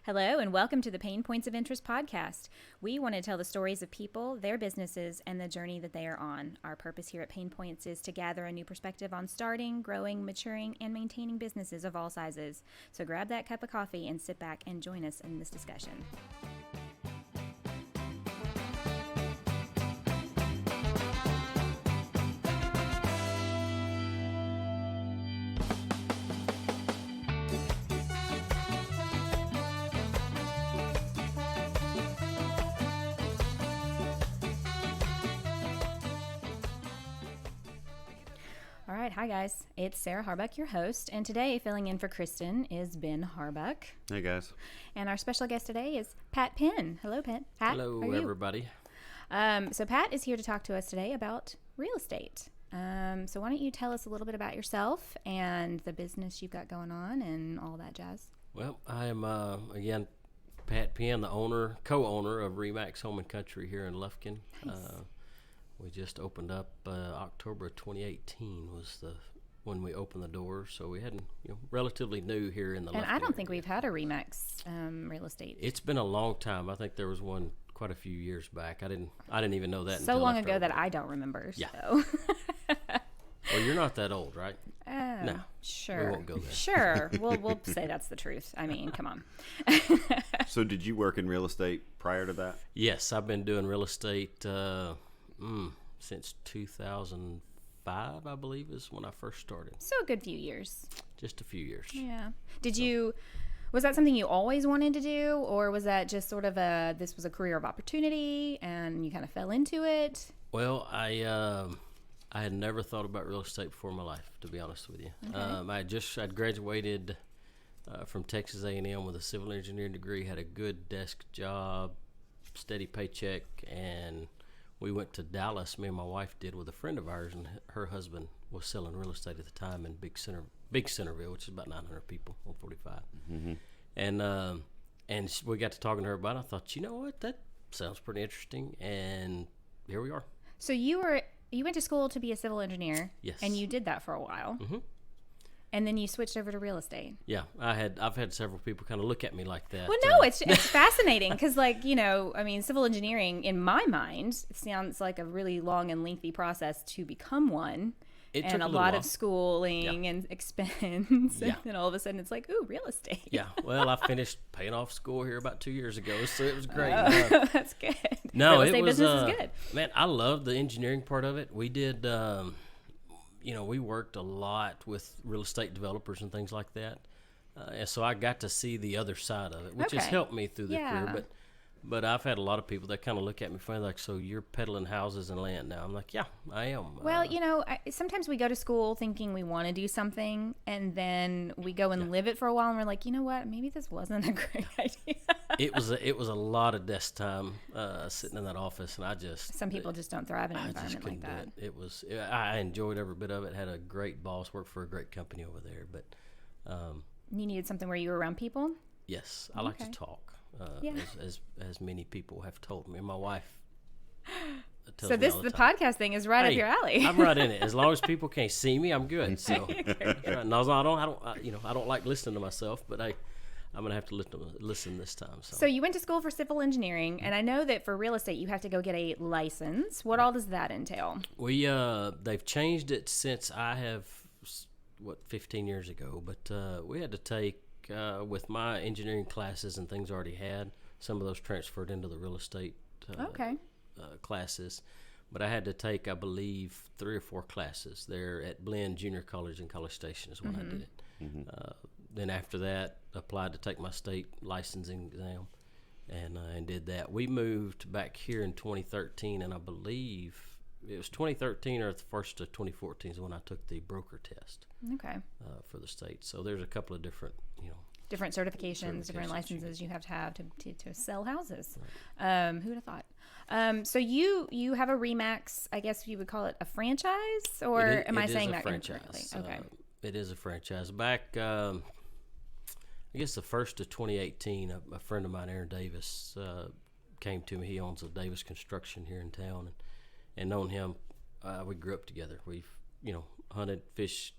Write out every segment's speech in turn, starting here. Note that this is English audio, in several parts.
Hello, and welcome to the PaynePoints of Interest Podcast. We want to tell the stories of people, their businesses, and the journey that they are on. Our purpose here at PaynePoints is to gather a new perspective on starting, growing, maturing, and maintaining businesses of all sizes. So grab that cup of coffee and sit back and join us in this discussion. All right, hi guys. It's Sarah Harbuck, your host, and today filling in for Kristen is Ben Harbuck. Hey guys. And our special guest today is Pat Penn. Hello, Pat. Hello, everybody. So Pat is here to talk to us today about real estate. So why don't you tell us a little bit about yourself and the business you've got going on and all that jazz? Well, I am, again, Pat Penn, the co-owner of Remax Home and Country here in Lufkin. Nice. We just opened up October 2018 was when we opened the doors, so we hadn't, relatively new here in the Lufkin And I don't area. think we've had a Remax real estate. It's been a long time. I think there was one quite a few years back. I didn't even know that. So until long after ago I that opened. I don't remember. Yeah. So. Well, you're not that old, right? No. Sure. We won't go there. Sure. We'll say that's the truth. I mean, come on. So did you work in real estate prior to that? Yes, I've been doing real estate since 2005, I believe, is when I first started. So a good few years. Just a few years. Yeah. Was that something you always wanted to do, or was that just sort of this was a career of opportunity and you kind of fell into it? Well, I had never thought about real estate before in my life, to be honest with you. Okay. I'd graduated from Texas A&M with a civil engineering degree, had a good desk job, steady paycheck, and we went to Dallas, me and my wife did, with a friend of ours, and her husband was selling real estate at the time in Big Centerville, which is about 900 people on 45. Mm-hmm. And we got to talking to her about it. I thought, you know what, that sounds pretty interesting, and here we are. So you went to school to be a civil engineer. Yes. And you did that for a while. Mm-hmm. And then you switched over to real estate. Yeah, I've had several people kind of look at me like that. Well, no, it's fascinating because, civil engineering, in my mind, it sounds like a really long and lengthy process to become one. It and took a little lot while. of schooling and expense. Yeah. And then all of a sudden it's like, ooh, real estate. Yeah, well, I finished paying off school here about 2 years ago, so it was great. That's good. No, real estate it was, business is good. Man, I love the engineering part of it. We did, we worked a lot with real estate developers and things like that. And so I got to see the other side of it, which has Okay. helped me through the Yeah. career. But I've had a lot of people that kind of look at me funny, like, so you're peddling houses and land now? I'm like, yeah, I am. Well, sometimes we go to school thinking we want to do something, and then we go and live it for a while, and we're like, you know what? Maybe this wasn't a great idea. It was a lot of desk time sitting in that office, and Some people just don't thrive in an I just environment like couldn't that. do it. I enjoyed every bit of it. Had a great boss, worked for a great company over there. But You needed something where you were around people? yes, I like to Okay. talk. Yeah. As many people have told me, and my wife tells So me the all the time. podcast thing is right up Hey, your alley. I'm right in it. As long as people can't see me, I'm good. So, no, I don't like listening to myself, but I'm gonna have to listen this time. So you went to school for civil engineering, and I know that for real estate you have to go get a license. What all does that entail? They've changed it since I have 15 years ago, but we had to take with my engineering classes and things I already had. Some of those transferred into the real estate classes, but I had to take, I believe, 3 or 4 classes there at Blinn Junior College in College Station is when I did it. Mm-hmm. Then after that, applied to take my state licensing exam, and did that. We moved back here in 2013, and I believe it was 2013 or the first of 2014 is when I took the broker test. Okay. For the state. So there's a couple of different, Different certifications, different licenses you have to sell houses. Right. Who would have thought? So you have a Remax, I guess you would call it a franchise, or am I saying that incorrectly? Okay. It is a franchise. Back, I guess the first of 2018, a friend of mine, Aaron Davis, came to me. He owns a Davis Construction here in town, and known him. We grew up together. We've, hunted, fished,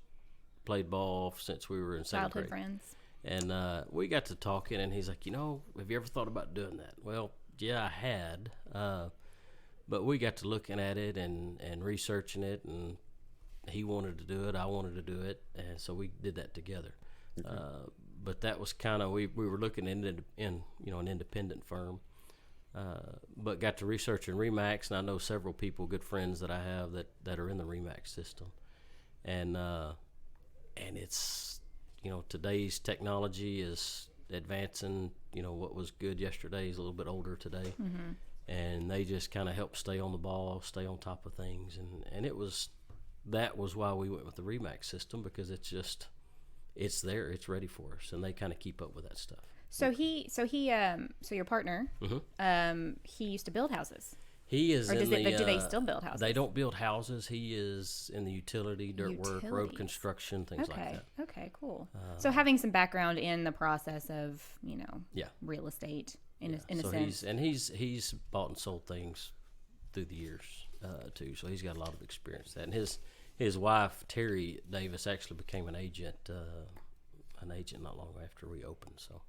played ball since we were in second grade. Childhood friends. And we got to talking, and he's like, have you ever thought about doing that? Well, yeah, I had. But we got to looking at it and researching it, and he wanted to do it, I wanted to do it, and so we did that together. Okay. But that was kind of, we were looking in an independent firm, but got to researching Remax, and I know several people, good friends that I have that are in the Remax system, and it's, today's technology is advancing. What was good yesterday is a little bit older today. Mm-hmm. And they just kind of help stay on the ball, stay on top of things, and that was why we went with the Remax system, because it's there, it's ready for us, and they kind of keep up with that stuff. So your partner, mm-hmm. He used to build houses. He is. Or do they still build houses? They don't build houses. He is in the utility, work, road construction, things like that. Okay, cool. So having some background in the process of real estate. In a sense. He's bought and sold things through the years too, so he's got a lot of experience. And his wife Terry Davis actually became an agent not long after we opened. So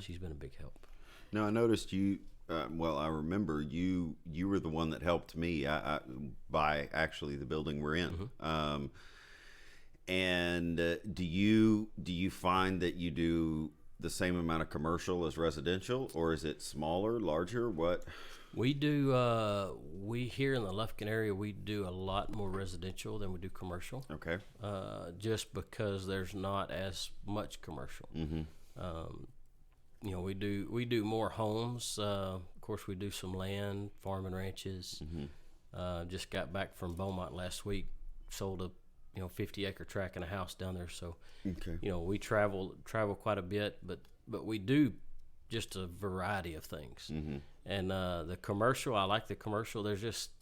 she's been a big help. Now I noticed you. I remember you were the one that helped me I buy actually the building we're in. Mm-hmm. And do you find that you do the same amount of commercial as residential, or is it smaller, larger? What we do, we here in the Lufkin area, we do a lot more residential than we do commercial. Okay. Just because there's not as much commercial. Mm-hmm. We do more homes. Of course, we do some land, farm and ranches. Mm-hmm. Just got back from Beaumont last week. Sold a 50-acre tract and a house down there. So, we travel quite a bit, but we do just a variety of things. Mm-hmm. And the commercial, I like the commercial. There's just,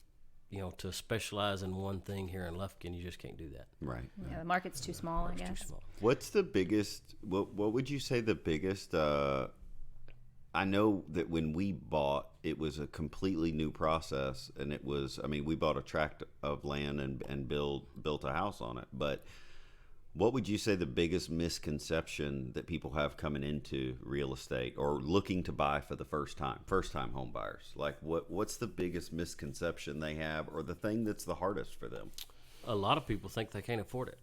to specialize in one thing here in Lufkin, you just can't do that. Right. Yeah, the market's too small, I guess. Too small. What's the biggest, what would you say the biggest, I know that when we bought, it was a completely new process, and it was, we bought a tract of land and built a house on it. But what would you say the biggest misconception that people have coming into real estate or looking to buy for the first time home buyers? Like what's the biggest misconception they have, or the thing that's the hardest for them? A lot of people think they can't afford it.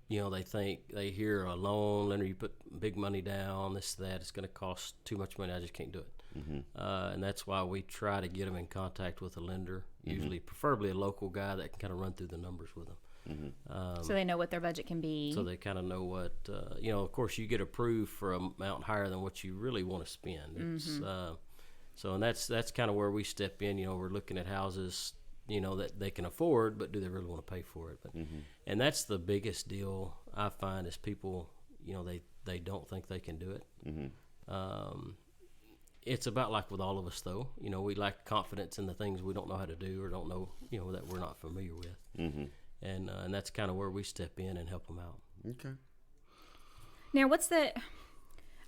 They hear a loan lender, you put big money down, this, that, it's going to cost too much money, I just can't do it. Mm-hmm. And that's why we try to get them in contact with a lender, usually preferably a local guy that can kind of run through the numbers with them. Mm-hmm. So they know what their budget can be. So they kind of know what, of course you get approved for an amount higher than what you really want to spend. It's, and that's kind of where we step in. We're looking at houses that they can afford, but do they really want to pay for it? But and that's the biggest deal I find is people, they don't think they can do it. Mm-hmm. It's about like with all of us though, we lack confidence in the things we don't know how to do or don't know, that we're not familiar with. Mm-hmm. And that's kind of where we step in and help them out. Okay. Now,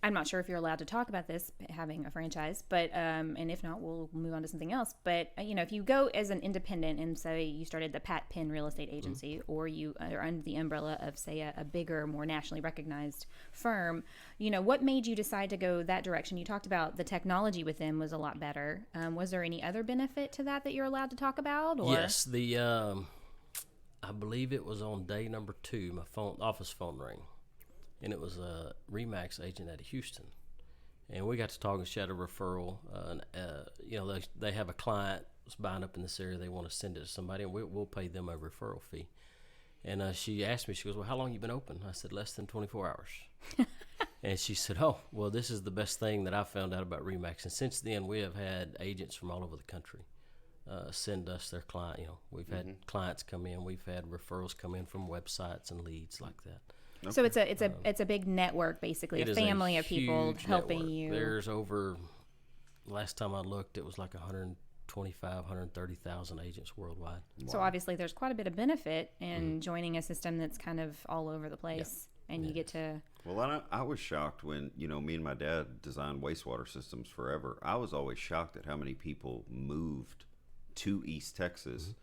I'm not sure if you're allowed to talk about this, having a franchise, but, and if not, we'll move on to something else. But, if you go as an independent and say you started the Pat Penn real estate agency, or you are under the umbrella of, say, a bigger, more nationally recognized firm, what made you decide to go that direction? You talked about the technology with them was a lot better. Was there any other benefit to that you're allowed to talk about? Or? Yes, I believe it was on day number 2, my office phone rang. And it was a Remax agent out of Houston. And we got to talk, and she had a referral. They have a client that's buying up in this area. They want to send it to somebody, and we'll pay them a referral fee. And she asked me, she goes, well, how long you been open? I said, less than 24 hours. And she said, oh, well, this is the best thing that I found out about Remax. And since then, we have had agents from all over the country send us their client. We've had clients come in. We've had referrals come in from websites and leads like that. Okay. So it's a big network, basically, a family of people helping network. You. There's over, last time I looked, it was like 130,000 agents worldwide. Wow. So obviously there's quite a bit of benefit in joining a system that's kind of all over the place, and you get to... Well, I was shocked when, me and my dad designed wastewater systems forever. I was always shocked at how many people moved to East Texas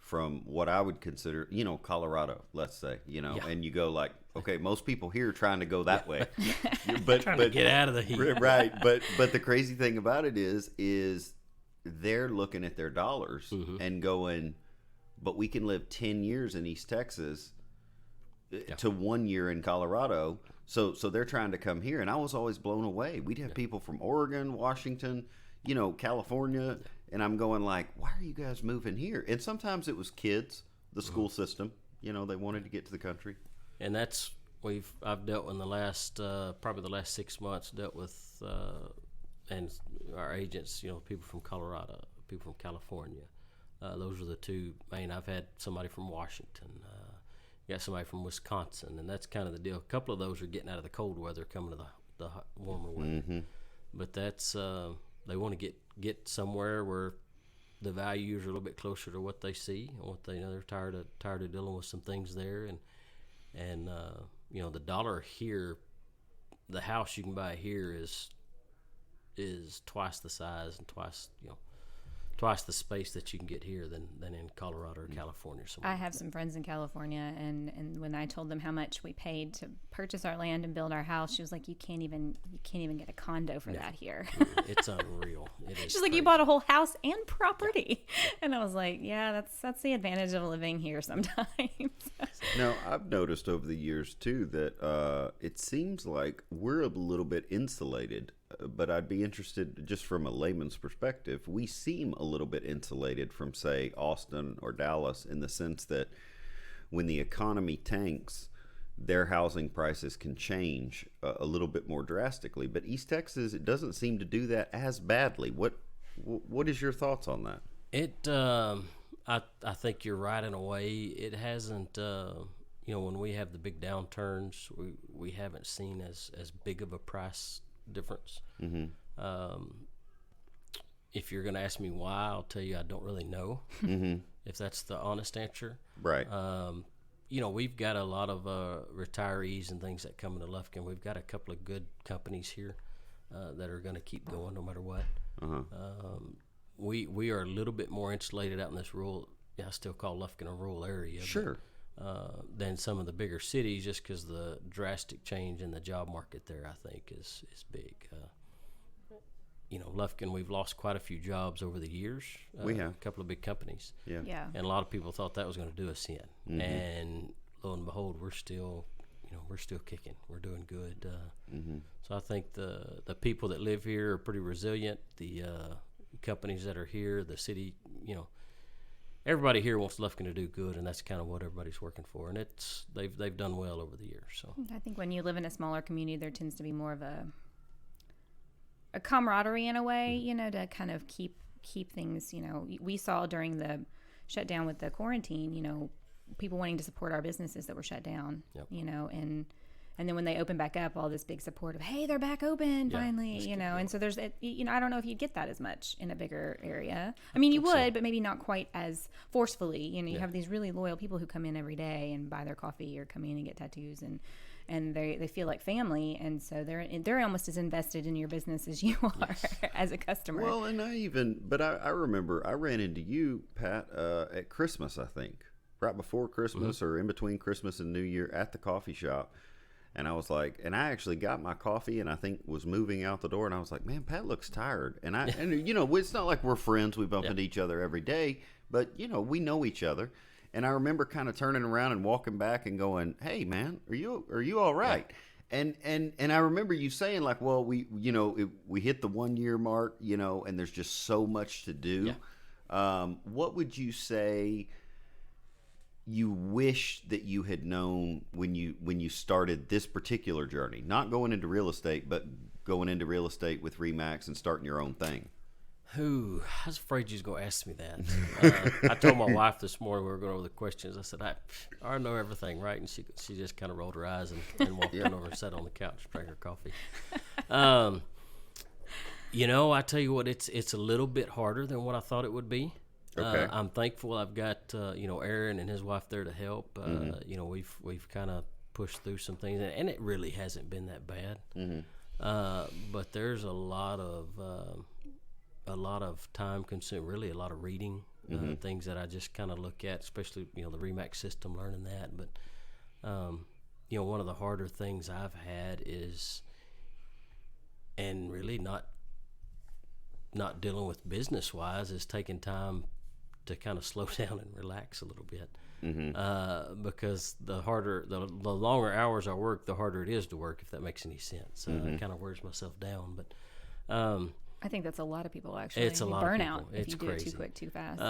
from what I would consider, Colorado, let's say, and you go like, okay, most people here are trying to go that way, but to get out of the heat, right? But the crazy thing about it is they're looking at their dollars and going, but we can live 10 years in East Texas to 1 year in Colorado, so they're trying to come here, and I was always blown away. We'd have people from Oregon, Washington, California. And I'm going like, why are you guys moving here? And sometimes it was kids, the school system. They wanted to get to the country. And that's I've dealt in the last probably the last 6 months dealt with and our agents. People from Colorado, people from California. Those are the two main. I've had somebody from Washington. Got somebody from Wisconsin, and that's kind of the deal. A couple of those are getting out of the cold weather, coming to the warmer weather. But that's they want to get somewhere where the values are a little bit closer to what they see and what they know. They're tired of dealing with some things there, and the dollar here, the house you can buy here is twice the size and twice the space that you can get here than in Colorado or California. I have some friends in California, and when I told them how much we paid to purchase our land and build our house, she was like, "You can't even get a condo for that here." It's unreal. She's like, "You bought a whole house and property," and I was like, "Yeah, that's the advantage of living here sometimes." Now, I've noticed over the years too that it seems like we're a little bit insulated. But I'd be interested, just from a layman's perspective, we seem a little bit insulated from, say, Austin or Dallas, in the sense that when the economy tanks, their housing prices can change a little bit more drastically. But East Texas, it doesn't seem to do that as badly. What is your thoughts on that? I think you're right in a way. It hasn't, when we have the big downturns, we haven't seen as big of a price difference. If you're going to ask me why, I'll tell you I don't really know. If that's the honest answer, right? We've got a lot of retirees and things that come into Lufkin. We've got a couple of good companies here that are going to keep going no matter what. We are a little bit more insulated out in this rural. I still call Lufkin a rural area. Sure. Than some of the bigger cities, just because the drastic change in the job market there, I think, is big. Lufkin, we've lost quite a few jobs over the years. We have a couple of big companies. Yeah. And a lot of people thought that was going to do us in, and lo and behold, we're still kicking. We're doing good. So I think the people that live here are pretty resilient. The companies that are here, the city, everybody here wants Lufkin to do good, and that's kind of what everybody's working for. And they've done well over the years. So I think when you live in a smaller community, there tends to be more of a camaraderie in a way, to kind of keep things. We saw during the shutdown with the quarantine, people wanting to support our businesses that were shut down. Yep. And then when they open back up, all this big support of, hey, they're back open finally, and so there's, I don't know if you'd get that as much in a bigger area. I mean, you would, but maybe not quite as forcefully. You have these really loyal people who come in every day and buy their coffee or come in and get tattoos, and they feel like family, and so they're almost as invested in your business as you are as a customer. Well, and I remember I ran into you, Pat, at Christmas, I think, right before Christmas or in between Christmas and New Year at the coffee shop. And I was like, and I actually got my coffee and I think was moving out the door, and I was like, man, Pat looks tired. And it's not like we're friends. We bump into each other every day, but we know each other. And I remember kind of turning around and walking back and going, hey man, are you all right? Yeah. And I remember you saying like, well, we hit the 1 year mark, and there's just so much to do. Yeah. What would you say you wish that you had known when you started this particular journey, not going into real estate, but going into real estate with Remax and starting your own thing? I was afraid you was going to ask me that. I told my wife this morning, we were going over the questions. I said, I know everything, right? And she just kind of rolled her eyes and walked on over and sat on the couch, drank her coffee. I tell you what, it's a little bit harder than what I thought it would be. Okay. I'm thankful I've got Aaron and his wife there to help. We've kind of pushed through some things, and it really hasn't been that bad. But there's a lot of time consumed, really a lot of reading, things that I just kind of look at, especially, the Remax system, learning that. But, one of the harder things I've had is, and really not dealing with business-wise, is taking time to kind of slow down and relax a little bit. Because the longer hours I work, the harder it is to work, if that makes any sense. It kind of wears myself down. But I think that's a lot of people, actually. It's a lot burnout of people. if It's you do crazy. it too quick, too fast.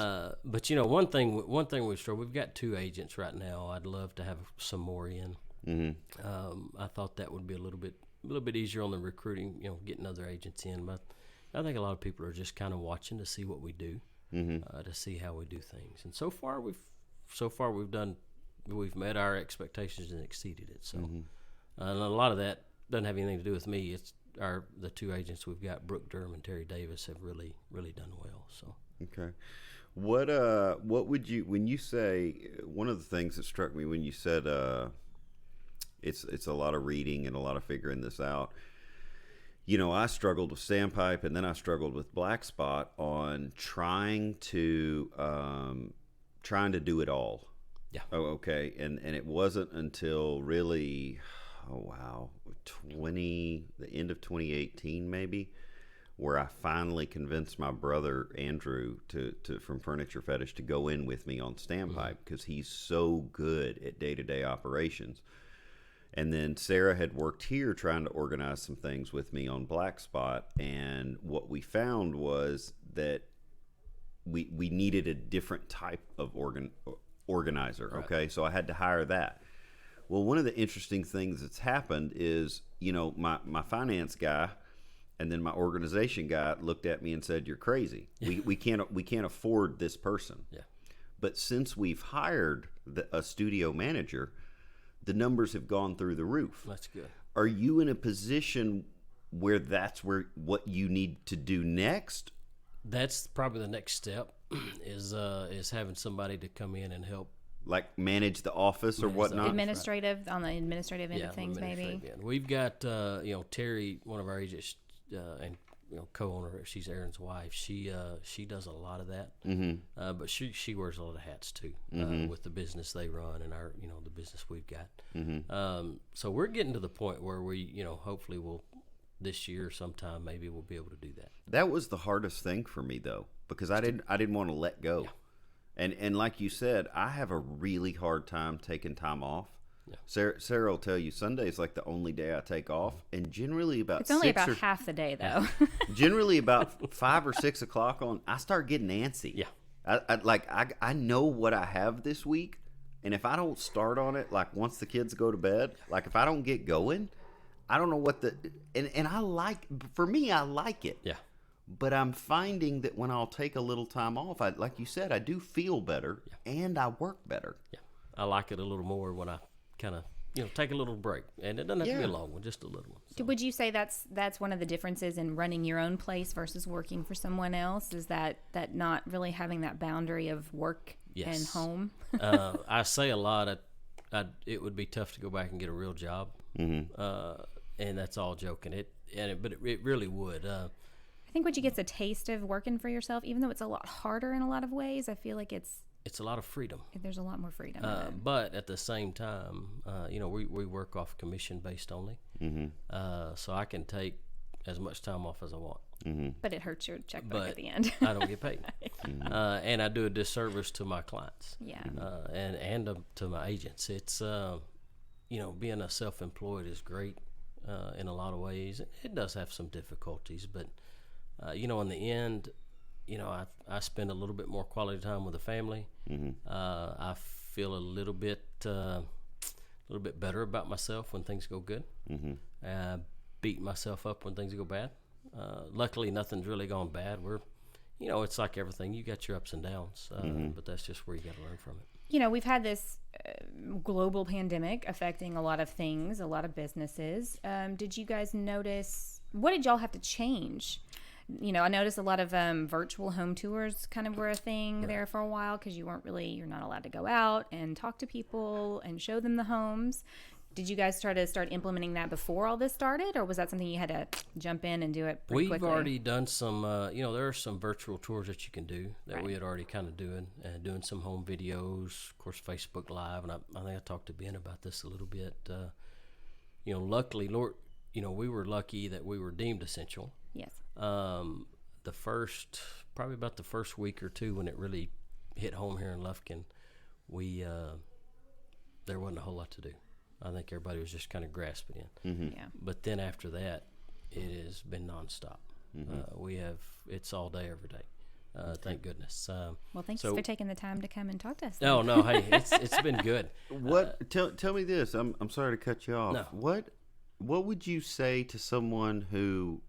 But one thing we've struggled. We've got 2 agents right now. I'd love to have some more in. I thought that would be a little bit easier on the recruiting, getting other agents in. But I think a lot of people are just kind of watching to see what we do, to see how we do things. And so far we've met our expectations and exceeded it. So, and a lot of that doesn't have anything to do with me. It's the 2 agents we've got, Brooke Durham and Terry Davis, have really, really done well. So, okay. What would you, when you say, one of the things that struck me when you said, it's a lot of reading and a lot of figuring this out. I struggled with Sandpipe, and then I struggled with Black Spot on trying to do it all. Yeah. Oh, okay. And it wasn't until really, the end of 2018 maybe, where I finally convinced my brother Andrew to from Furniture Fetish to go in with me on Standpipe, because he's so good at day-to-day operations. And then Sarah had worked here trying to organize some things with me on Black Spot, and what we found was that we needed a different type of organizer. Right. Okay, so I had to hire that. Well, one of the interesting things that's happened is, my finance guy and then my organization guy looked at me and said, "You're crazy. We can't afford this person." Yeah. But since we've hired a studio manager, the numbers have gone through the roof. That's good. Are you in a position where that's what you need to do next? That's probably the next step, is having somebody to come in and help. Like manage the office or whatnot? Administrative, on the administrative end of things, maybe. Yeah. We've got, Terry, one of our agents, and co-owner, she's Aaron's wife. She does a lot of that. But she wears a lot of hats too, with the business they run and our, the business we've got. So we're getting to the point where we, hopefully we'll, this year sometime, maybe we'll be able to do that. That was the hardest thing for me, though, because I didn't want to let go. Yeah. And like you said, I have a really hard time taking time off. Yeah. Sarah will tell you Sunday's like the only day I take off, and generally it's only about half the day, though. Generally about 5 or 6 o'clock I start getting antsy. Yeah. I know what I have this week, and if I don't start on it, like once the kids go to bed, like if I don't get going, I don't know what and I like it. Yeah. But I'm finding that when I'll take a little time off, like you said, I do feel better, and I work better. Yeah. I like it a little more when I kind of, take a little break. And it doesn't have to be a long one, just a little one. So. Would you say that's one of the differences in running your own place versus working for someone else? Is that not really having that boundary of work and home? I say a lot. It would be tough to go back and get a real job. And that's all joking. But it really would. I think when you get a taste of working for yourself, even though it's a lot harder in a lot of ways, I feel like it's a lot of freedom. There's a lot more freedom. But at the same time, we work off commission based only. So I can take as much time off as I want. But it hurts your checkbook at the end. I don't get paid. And I do a disservice to my clients. Yeah. And to my agents. It's, being a self-employed is great in a lot of ways. It does have some difficulties, but, in the end, I spend a little bit more quality time with the family. I feel a little bit better about myself when things go good. I beat myself up when things go bad. Luckily, nothing's really gone bad. It's like everything. You got your ups and downs, but that's just where you got to learn from it. We've had this global pandemic affecting a lot of things, a lot of businesses. Did you guys notice, what did y'all have to change? I noticed a lot of virtual home tours kind of were a thing there for a while, because you're not allowed to go out and talk to people and show them the homes. Did you guys try to start implementing that before all this started, or was that something you had to jump in and do it pretty quickly? We've already done some, there are some virtual tours that you can do that we had already kind of doing some home videos, of course, Facebook Live, and I think I talked to Ben about this a little bit. Luckily, Lord, we were lucky that we were deemed essential. Yes. Probably about the first week or two when it really hit home here in Lufkin, there wasn't a whole lot to do. I think everybody was just kind of grasping in. Mm-hmm. Yeah. But then after that, it has been nonstop. Mm-hmm. It's all day, every day. Thank goodness. Well, thanks for taking the time to come and talk to us. No, hey, it's been good. Tell me this. I'm sorry to cut you off. No. What would you say to someone who?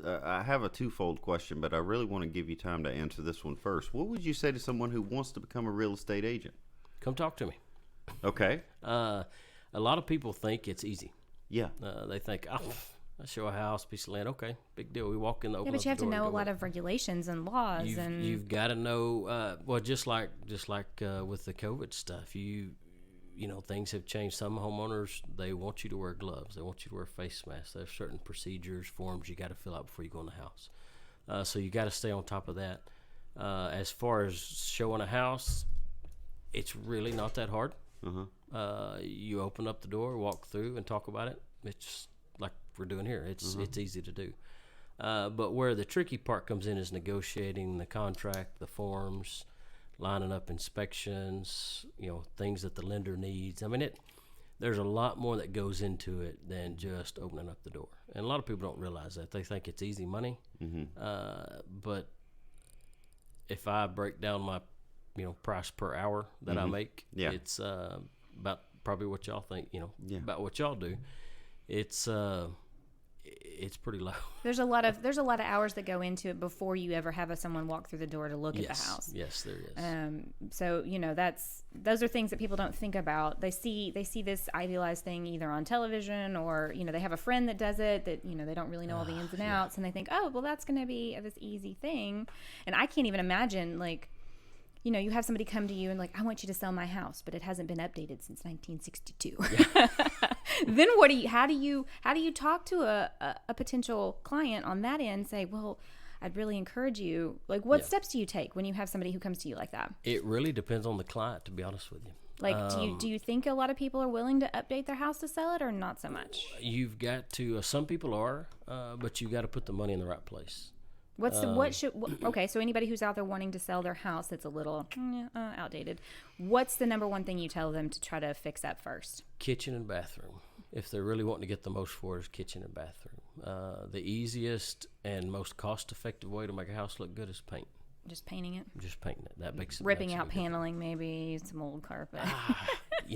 I have a twofold question, but I really want to give you time to answer this one first. What would you say to someone who wants to become a real estate agent? Come talk to me. Okay. A lot of people think it's easy. Yeah. They think, I show a house, piece of land, okay, big deal. We walk in the open. Yeah, but you have to know a lot of regulations and laws, you've got to know. Just like with the COVID stuff, things have changed. Some homeowners, they want you to wear gloves. They want you to wear face masks. There's certain procedures, forms you got to fill out before you go in the house. So you got to stay on top of that. As far as showing a house, it's really not that hard. You open up the door, walk through, and talk about it. It's like we're doing here. It's easy to do. But where the tricky part comes in is negotiating the contract, the forms, lining up inspections, things that the lender needs. I mean, there's a lot more that goes into it than just opening up the door. And a lot of people don't realize that. They think it's easy money. But if I break down my price per hour that I make, it's about probably what y'all think, about what y'all do. It's pretty low. There's a lot of hours that go into it before you ever have someone walk through the door to look at the house. Yes, there is. So those are things that people don't think about. They see this idealized thing either on television or they have a friend that does it that they don't really know all the ins and outs, and they think, oh well, that's going to be this easy thing. And I can't even imagine you have somebody come to you and I want you to sell my house, but it hasn't been updated since 1962. Yeah. Then how do you talk to a potential client on that end and say, well, I'd really encourage you, what steps do you take when you have somebody who comes to you like that? It really depends on the client, to be honest with you. Do you think a lot of people are willing to update their house to sell it, or not so much? You've got to, some people are, but you've got to put the money in the right place. Okay, so anybody who's out there wanting to sell their house that's a little outdated, what's the number one thing you tell them to try to fix up first? Kitchen and bathroom. If they're really wanting to get the most for it, is kitchen and bathroom. The easiest and most cost-effective way to make a house look good is paint. Just painting it? Just painting it. That makes it. Ripping out paneling, maybe some old carpet.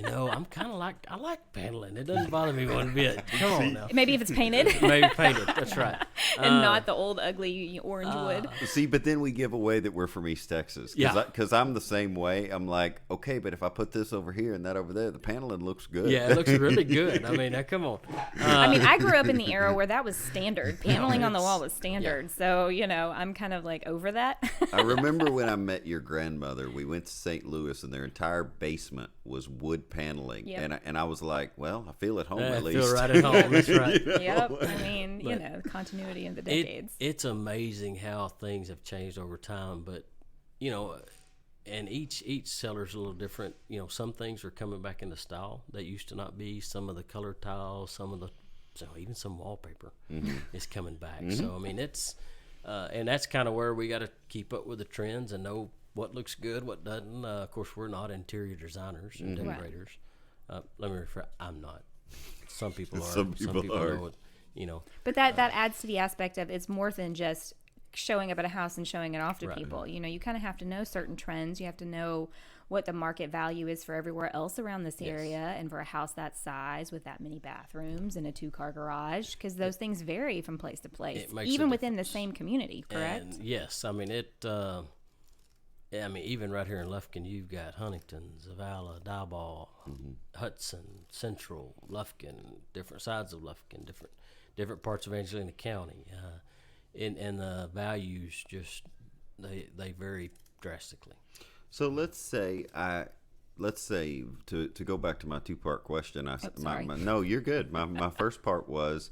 I'm kind of I like paneling. It doesn't bother me one bit. Come on now. Maybe if it's painted. Maybe painted. That's right. And not the old ugly orange wood. See, but then we give away that we're from East Texas. Because I'm the same way. I'm like, okay, but if I put this over here and that over there, the paneling looks good. Yeah, it looks really good. I mean, come on. I grew up in the era where that was standard. Paneling on the wall was standard. Yeah. So, I'm kind of over that. I remember when I met your grandmother, we went to St. Louis and their entire basement was wood paneling. Yep. And I was like, well, I feel at home at least. I feel right at home. That's right. Yep. I mean, continuity in the decades. It's amazing how things have changed over time. But, and each seller's a little different. Some things are coming back into style that used to not be. Some of the color tiles, even some wallpaper is coming back. Mm-hmm. So, I mean, it's... and that's kind of where we got to keep up with the trends and know what looks good, what doesn't. Of course, we're not interior designers and decorators. Let me rephrase. I'm not. Some people are. Some people are. Know it, But that adds to the aspect of it's more than just showing up at a house and showing it off to people. You kind of have to know certain trends. You have to know what the market value is for everywhere else around this area, and for a house that size with that many bathrooms and a 2-car garage, because those things vary from place to place, even within the same community, correct? And yes, I mean even right here in Lufkin, you've got Huntington, Zavala, Diboll, Hudson, Central, Lufkin, different sides of Lufkin, different parts of Angelina County, and the values just they vary drastically. So let's say let's say to go back to my 2-part question. Sorry. No, you're good. My first part was,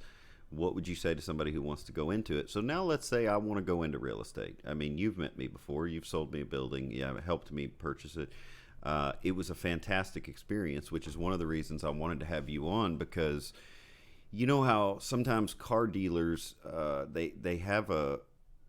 what would you say to somebody who wants to go into it? So now let's say I want to go into real estate. I mean, you've met me before. You've sold me a building. Yeah, helped me purchase it. It was a fantastic experience, which is one of the reasons I wanted to have you on, because you know how sometimes car dealers, they have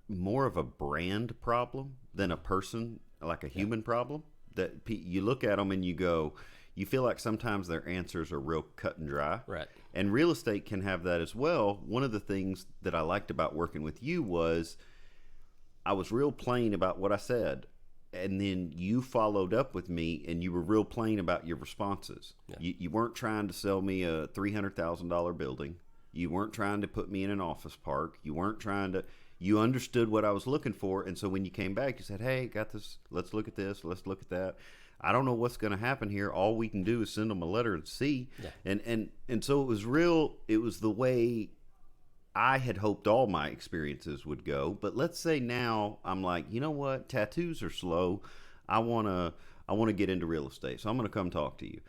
more of a brand problem than a person, like a human problem. That you look at them and you go, you feel like sometimes their answers are real cut and dry. Right. And real estate can have that as well. One of the things that I liked about working with you was I was real plain about what I said. And then you followed up with me and you were real plain about your responses. Yeah. You weren't trying to sell me a $300,000 building. You weren't trying to put me in an office park. You weren't trying to... You understood what I was looking for, and so when you came back, you said, hey, got this, let's look at this, let's look at that. I don't know what's going to happen here. All we can do is send them a letter and see. Yeah. And so it was the way I had hoped all my experiences would go. But let's say now I'm like, you know what, tattoos are slow. I want to get into real estate, so I'm going to come talk to you.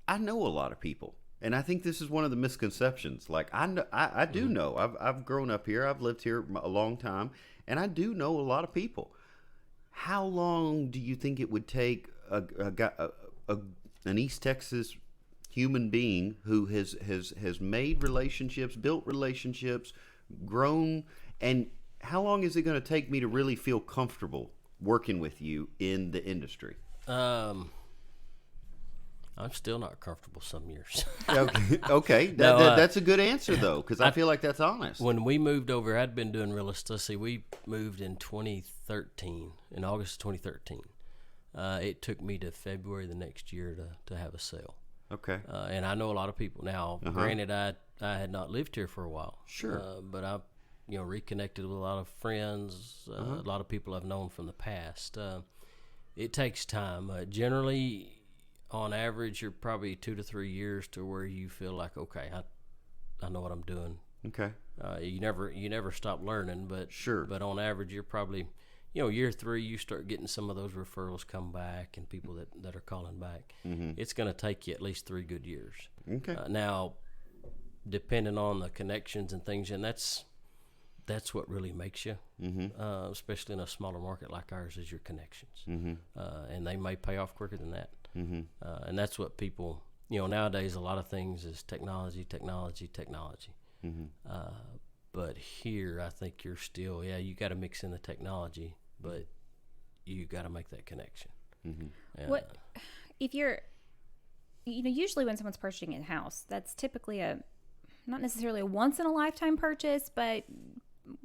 I know a lot of people. And I think this is one of the misconceptions. Like I do know. I've grown up here. I've lived here a long time, and I do know a lot of people. How long do you think it would take an East Texas human being who has made relationships, built relationships, grown, and how long is it going to take me to really feel comfortable working with you in the industry? I'm still not comfortable some years. Okay. That's a good answer, though, because I feel like that's honest. When we moved over, I'd been doing real estate. Let's see, we moved in 2013, in August of 2013. It took me to February the next year to have a sale. Okay. And I know a lot of people. Now, granted, I had not lived here for a while. Sure. But I reconnected with a lot of friends, a lot of people I've known from the past. It takes time. Generally... On average, you're probably 2 to 3 years to where you feel like, okay, I know what I'm doing. Okay. You never stop learning, but sure. But on average, you're probably, year 3, you start getting some of those referrals come back and people that are calling back. Mm-hmm. It's going to take you at least 3 good years. Okay. Now, depending on the connections and things, and that's what really makes you, especially in a smaller market like ours, is your connections. Mm-hmm. And they may pay off quicker than that. Mm-hmm. And that's what people, nowadays a lot of things is technology. Mm-hmm. But here, I think you're still, you got to mix in the technology, but you got to make that connection. Mm-hmm. What if you're, usually when someone's purchasing a house, that's typically not necessarily a once in a lifetime purchase, but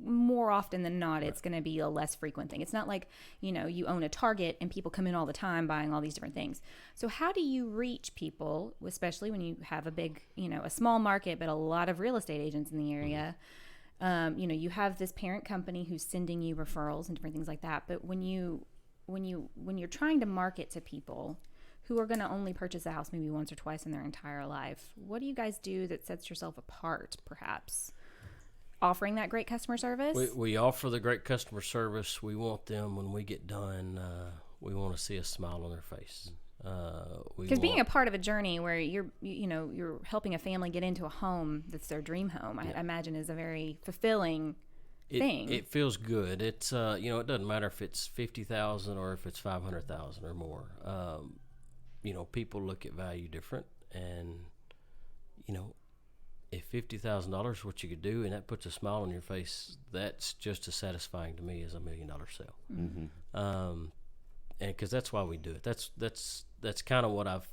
more often than not, it's going to be a less frequent thing. It's not like, you own a Target and people come in all the time buying all these different things. So how do you reach people, especially when you have a big, a small market, but a lot of real estate agents in the area? You have this parent company who's sending you referrals and different things like that. But when you're trying to market to people who are going to only purchase a house maybe once or twice in their entire life, what do you guys do that sets yourself apart, perhaps? Offering that great customer service? We offer the great customer service. We want them, when we get done, we want to see a smile on their face. Because being a part of a journey where you're helping a family get into a home that's their dream home, I imagine is a very fulfilling thing. It feels good. It's it doesn't matter if it's $50,000 or if it's $500,000 or more. People look at value different, and if $50,000 is what you could do and that puts a smile on your face, that's just as satisfying to me as $1 million sale. Mm-hmm. And because that's why we do it. That's kind of what I've,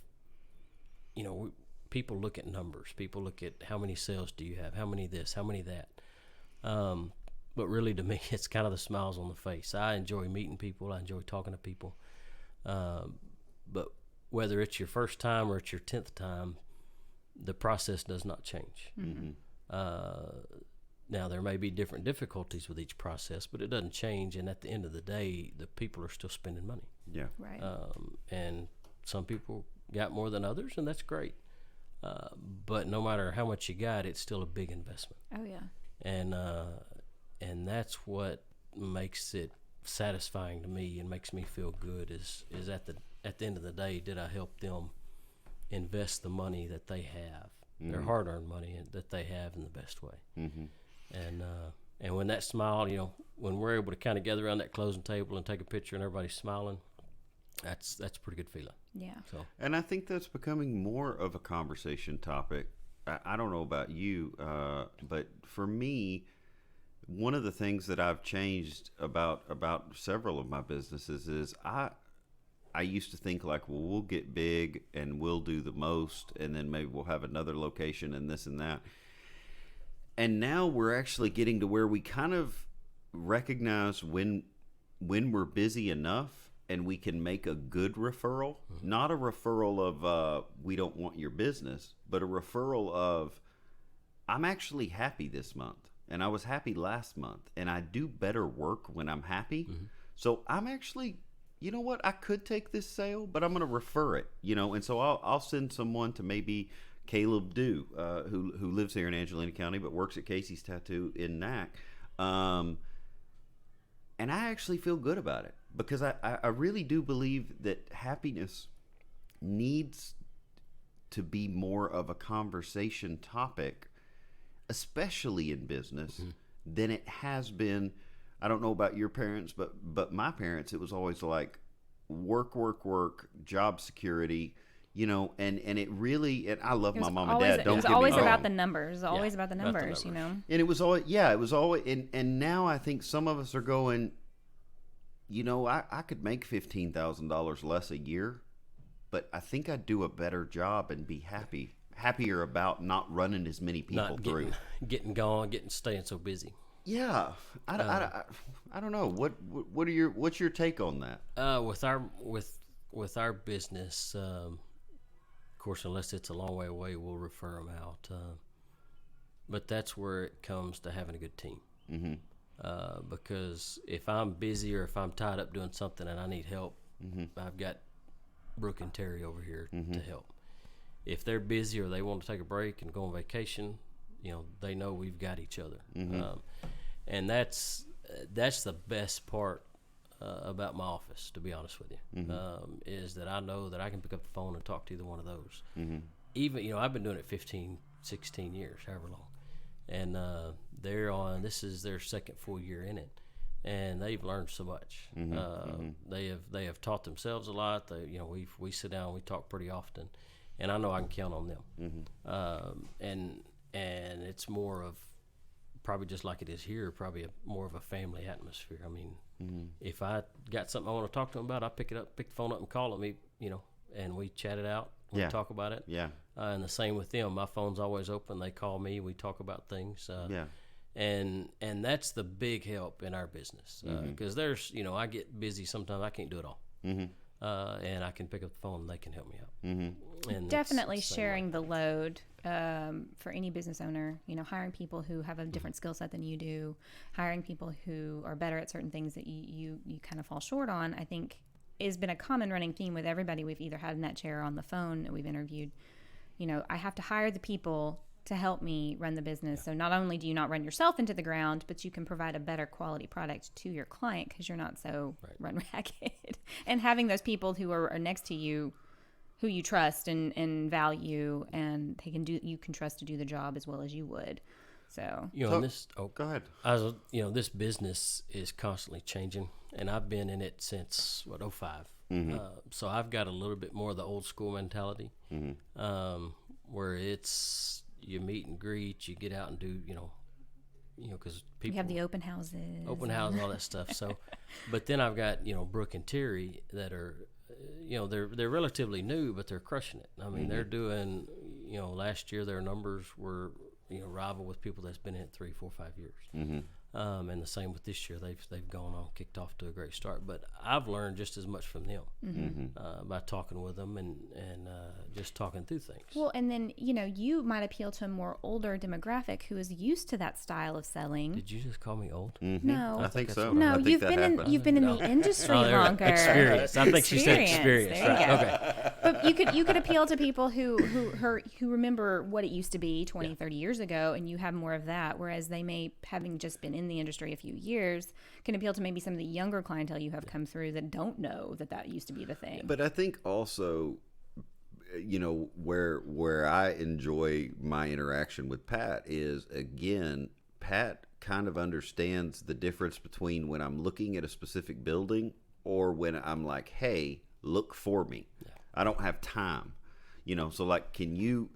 people look at numbers. People look at how many sales do you have, how many this, how many that. But really, to me, it's kind of the smiles on the face. I enjoy meeting people. I enjoy talking to people. But whether it's your first time or it's your 10th time, the process does not change. Mm-hmm. Now, there may be different difficulties with each process, but it doesn't change. And at the end of the day, the people are still spending money. Yeah. Right. And some people got more than others, and that's great. But no matter how much you got, it's still a big investment. Oh, yeah. And that's what makes it satisfying to me and makes me feel good is at the end of the day, did I help them invest the money that they have, their hard-earned money that they have, in the best way. And when that smile, when we're able to kind of gather around that closing table and take a picture and everybody's smiling, that's a pretty good feeling. Yeah. So, and I think that's becoming more of a conversation topic. I don't know about you, but for me, one of the things that I've changed about several of my businesses is I used to think like, well, we'll get big and we'll do the most, and then maybe we'll have another location and this and that. And now we're actually getting to where we kind of recognize when we're busy enough and we can make a good referral, not a referral of we don't want your business, but a referral of I'm actually happy this month and I was happy last month and I do better work when I'm happy. So I'm actually, you know what, I could take this sale, but I'm going to refer it, and so I'll send someone to maybe Caleb Dew, who lives here in Angelina County but works at Casey's Tattoo in Nac. And I actually feel good about it because I really do believe that happiness needs to be more of a conversation topic, especially in business, than it has been. I don't know about your parents, but my parents, it was always like work, job security, and it really, and I love my mom and dad. Don't get me wrong. It was always about the numbers, always about the numbers, And it was always, and now I think some of us are going, I could make $15,000 less a year, but I think I'd do a better job and be happier about not running as many people through. Staying so busy. Yeah, I don't know. What's your take on that? With our business, of course, unless it's a long way away, we'll refer them out. But that's where it comes to having a good team. Because if I'm busy or if I'm tied up doing something and I need help, I've got Brooke and Terry over here to help. If they're busy or they want to take a break and go on vacation, they know we've got each other. And that's the best part about my office, to be honest with you, is that I know that I can pick up the phone and talk to either one of those. Even, I've been doing it 15, 16 years, however long. And this is their second full year in it. And they've learned so much. They have taught themselves a lot. We sit down, we talk pretty often, and I know I can count on them. And it's more of, probably just like it is here, probably more of a family atmosphere. I mean, if I got something I want to talk to them about, I pick the phone up and call them, and we chat it out. We talk about it. And the same with them. My phone's always open. They call me. We talk about things. And that's the big help in our business. Because there's, I get busy sometimes. I can't do it all. And I can pick up the phone and they can help me out. And definitely sharing the load for any business owner, hiring people who have a different skill set than you do, hiring people who are better at certain things that you kind of fall short on, I think has been a common running theme with everybody we've either had in that chair or on the phone that we've interviewed. I have to hire the people to help me run the business. So not only do you not run yourself into the ground, but you can provide a better quality product to your client because you're not so run ragged. And having those people who are next to you, who you trust and value, and you can trust to do the job as well as you would. So go ahead. This business is constantly changing, and I've been in it since 2005. So I've got a little bit more of the old school mentality, where it's you meet and greet, you get out and do, because people you have the open houses, all that stuff. So, but then I've got Brooke and Terry that are, they're relatively new, but they're crushing it. I mean, they're doing, last year their numbers were, rival with people that's been in it 3, 4, 5 years. And the same with this year. They've gone on, kicked off to a great start. But I've learned just as much from them by talking with them and just talking through things. Well, and then you might appeal to a more older demographic who is used to that style of selling. Did you just call me old? No, I think so. No, you've been in the industry longer. Experience. I think she said experience. There you go. Okay. But you could appeal to people who remember what it used to be 20, 30 years ago, and you have more of that. Whereas they may, having just been in in the industry a few years can appeal to maybe some of the younger clientele you have come through that don't know that used to be the thing. But I think also, you know, where I enjoy my interaction with Pat is, again, Pat kind of understands the difference between when I'm looking at a specific building or when I'm like, hey, look for me. Yeah. I don't have time. You know, so like, can you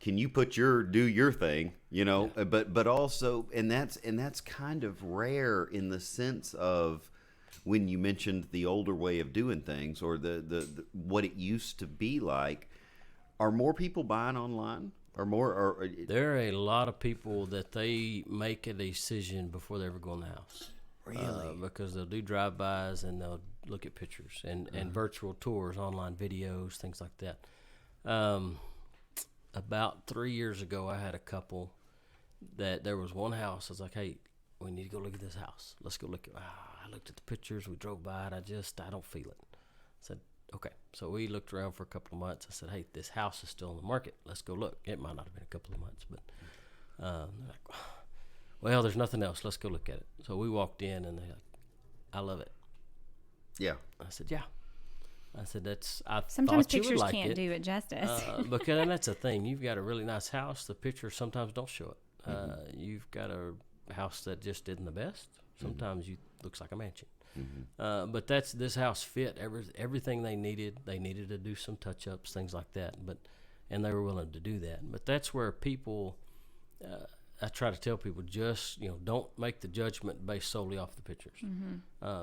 do your thing, you know, yeah. but also, and that's kind of rare in the sense of when you mentioned the older way of doing things or the what it used to be like. Are more people buying online or there are a lot of people that they make a decision before they ever go in the house. Really? Because they'll do drive-bys and they'll look at pictures and virtual tours, online videos, things like that. About 3 years ago, I had a couple that there was one house. I was like, hey, we need to go look at this house. Let's go look at I looked at the pictures. We drove by it. I don't feel it. I said, okay. So we looked around for a couple of months. I said, hey, this house is still on the market. Let's go look. It might not have been a couple of months, but they're like, well, there's nothing else. Let's go look at it. So we walked in, and they're like, I love it. Yeah. I said, yeah. I said, sometimes thought you would pictures like can't it. do it justice. Because and that's the thing. You've got a really nice house. The pictures sometimes don't show it. You've got a house that just isn't the best. Sometimes you looks like a mansion. But this house fit everything they needed. They needed to do some touch-ups, things like that. And they were willing to do that. But that's where people, I try to tell people, just don't make the judgment based solely off the pictures.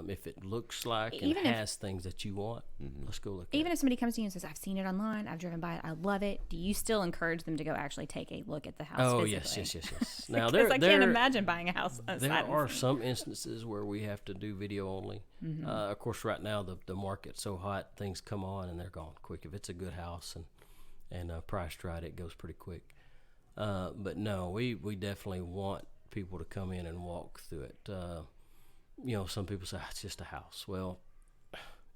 If it looks like and has things that you want, let's go look at it. Even if somebody comes to you and says, I've seen it online, I've driven by it, I love it, do you still encourage them to go actually take a look at the house physically? Yes. Now, because I can't imagine buying a house. There are some instances where we have to do video only. Of course, right now the market's so hot, things come on and they're gone quick. If it's a good house and priced right, it goes pretty quick. But no, we definitely want people to come in and walk through it. Some people say, it's just a house. Well,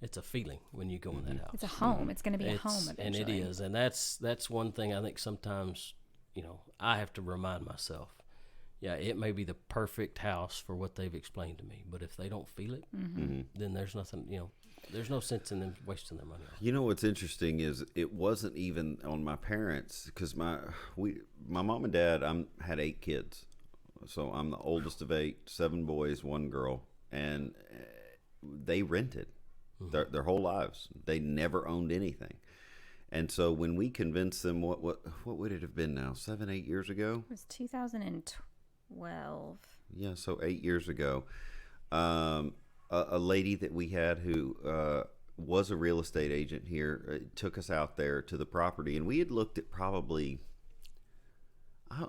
it's a feeling when you go in that house. It's a home. It's going to be a home eventually. And it is. And that's one thing I think sometimes, I have to remind myself, it may be the perfect house for what they've explained to me. But if they don't feel it, then there's nothing, there's no sense in them wasting their money. You know what's interesting is it wasn't even on my parents, because my mom and dad, had 8 kids, so I'm the oldest of 8, 7 boys, 1 girl, and they rented their whole lives. They never owned anything, and so when we convinced them, what would it have been now? 7, 8 years ago? It was 2012. Yeah, so 8 years ago. A lady that we had who was a real estate agent here took us out there to the property, and we had looked at probably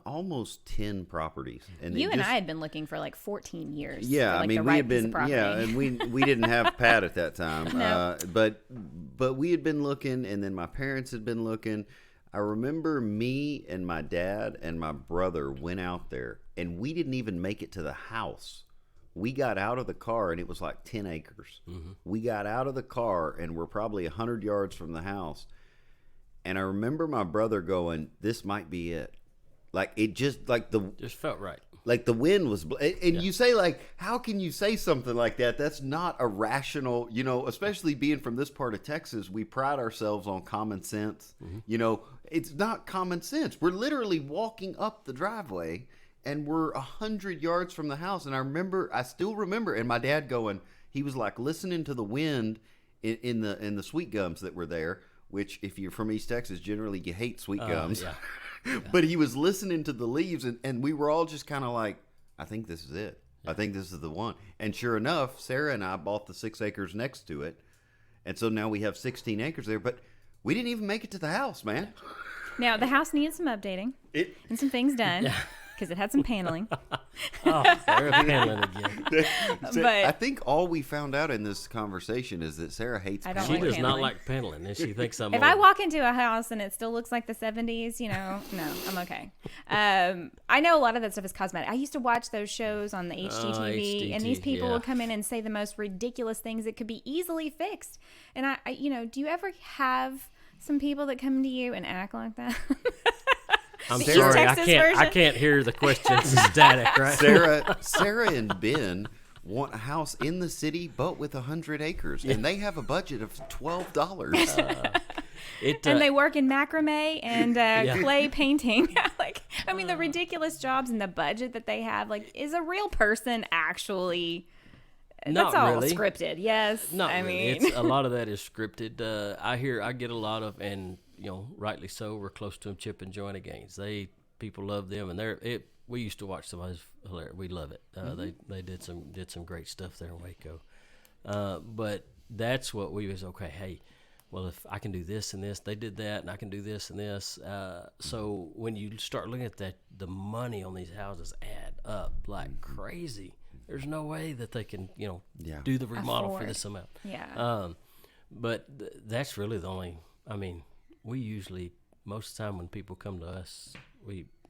almost 10 properties. And I had been looking for like 14 years. Yeah, for, like, we had been, and we didn't have Pat at that time. No. But we had been looking, and then my parents had been looking. I remember me and my dad and my brother went out there, and we didn't even make it to the house. We got out of the car, and it was like 10 acres. We got out of the car, and we're probably 100 yards from the house. And I remember my brother going, this might be it. Like, it just felt right. Like the wind was, you say, like, how can you say something like that? That's not a rational, especially being from this part of Texas, we pride ourselves on common sense. It's not common sense. We're literally walking up the driveway, and we're 100 yards from the house. And I still remember, and my dad going, he was like listening to the wind in the sweet gums that were there, which if you're from East Texas, generally you hate sweet gums. But he was listening to the leaves, and we were all just kind of like, I think this is it. I think this is the one. And sure enough, Sarah and I bought the 6 acres next to it. And so now we have 16 acres there, but we didn't even make it to the house, man. Now, the house needs some updating and some things done. Because it had some paneling. They're paneling again. But I think all we found out in this conversation is that Sarah hates paneling. She does not like paneling, and she thinks I'm If I walk into a house and it still looks like the 70s, no, I'm okay. I know a lot of that stuff is cosmetic. I used to watch those shows on the HGTV, and these people would come in and say the most ridiculous things that could be easily fixed. And I do you ever have some people that come to you and act like that? I'm The East sorry, I Texas can't. I version. can't hear the question. It's static, right? Sarah and Ben want a house in the city, but with 100 acres, and they have a budget of $12. And they work in macrame and clay painting. The ridiculous jobs and the budget that they have, is a real person actually? Not That's all really. scripted. Yes. Not really. It's a lot of that is scripted. I get a lot of, and rightly so. We're close to them chip and joint games. People love them, and we used to watch some of those. Hilarious. We love it. They did some great stuff there in Waco. But that's what we was okay. Hey, well, if I can do this and this, they did that, and I can do this and this. So when you start looking at that, the money on these houses add up like crazy. There's no way that they can, do the remodel for this amount. Yeah. But that's really the only. We usually most of the time when people come to us,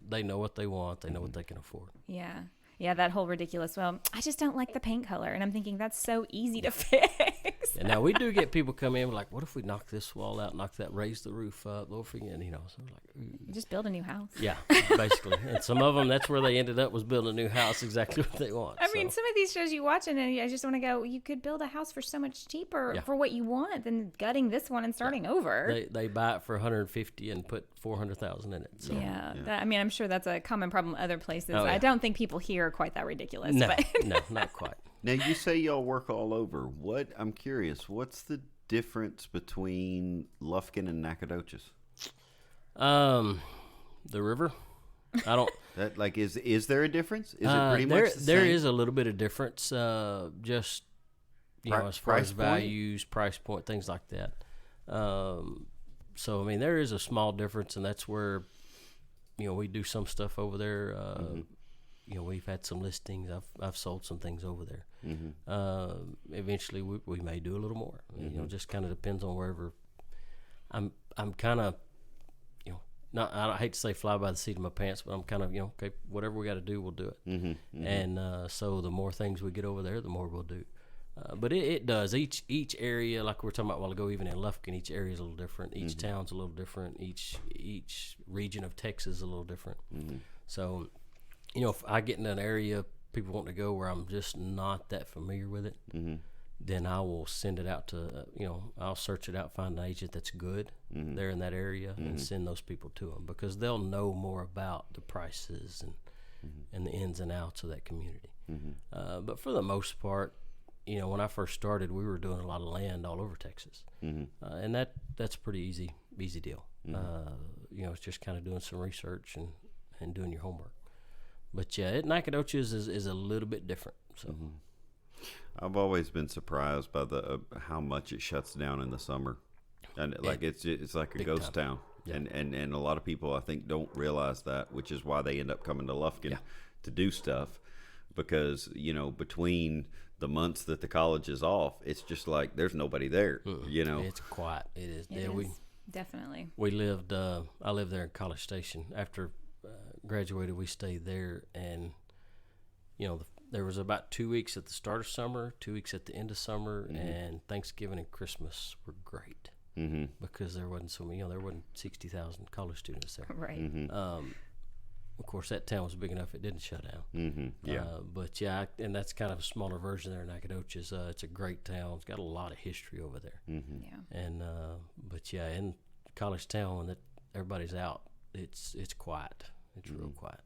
they know what they want. They know what they can afford. Yeah. Yeah, that whole ridiculous, well, I just don't like the paint color. And I'm thinking that's so easy to fix. And now we do get people come in like, what if we knock this wall out, raise the roof up, so we're like, ooh. Just build a new house. Yeah, basically. And some of them, that's where they ended up, was building a new house, exactly what they want. I mean, some of these shows you watch and I just want to go, you could build a house for so much cheaper for what you want than gutting this one and starting over. They buy it for $150 and put $400,000 in it. So. Yeah. I'm sure that's a common problem other places. Oh, yeah. I don't think people here are quite that ridiculous. No, but. No, not quite. Now, you say y'all work all over. I'm curious, what's the difference between Lufkin and Nacogdoches? The river. I don't. That is there a difference? Is it pretty much the same? There is a little bit of difference. Just as far as values, price point, things like that. So there is a small difference, and that's where we do some stuff over there. We've had some listings. I've sold some things over there. Eventually, we may do a little more. Just kind of depends on wherever. I'm kind of, I hate to say fly by the seat of my pants, but I'm kind of, okay, whatever we got to do, we'll do it. And so the more things we get over there, the more we'll do. But it does. Each area, like we were talking about a while ago, even in Lufkin, each area is a little different. Each town's a little different. Each region of Texas is a little different. So, if I get in an area people want to go where I'm just not that familiar with it, then I will send it out to, I'll search it out, find an agent that's good there in that area, and send those people to them because they'll know more about the prices and the ins and outs of that community. But for the most part, when I first started, we were doing a lot of land all over Texas, and that's a pretty easy deal. It's just kind of doing some research and doing your homework. But yeah, Nacogdoches is a little bit different. So I've always been surprised by the how much it shuts down in the summer, and it's like a ghost town. Yeah. And a lot of people I think don't realize that, which is why they end up coming to Lufkin to do stuff, because between the months that the college is off, it's just like there's nobody there. It's quiet. It is. Definitely. We lived. I lived there in College Station. After graduated, we stayed there, and there was about 2 weeks at the start of summer, 2 weeks at the end of summer, and Thanksgiving and Christmas were great because there wasn't so many. There wasn't 60,000 college students there. Right. Of course, that town was big enough; it didn't shut down. But and that's kind of a smaller version there in Nacogdoches. It's a great town. It's got a lot of history over there. And in college town, when everybody's out, it's quiet. It's real quiet.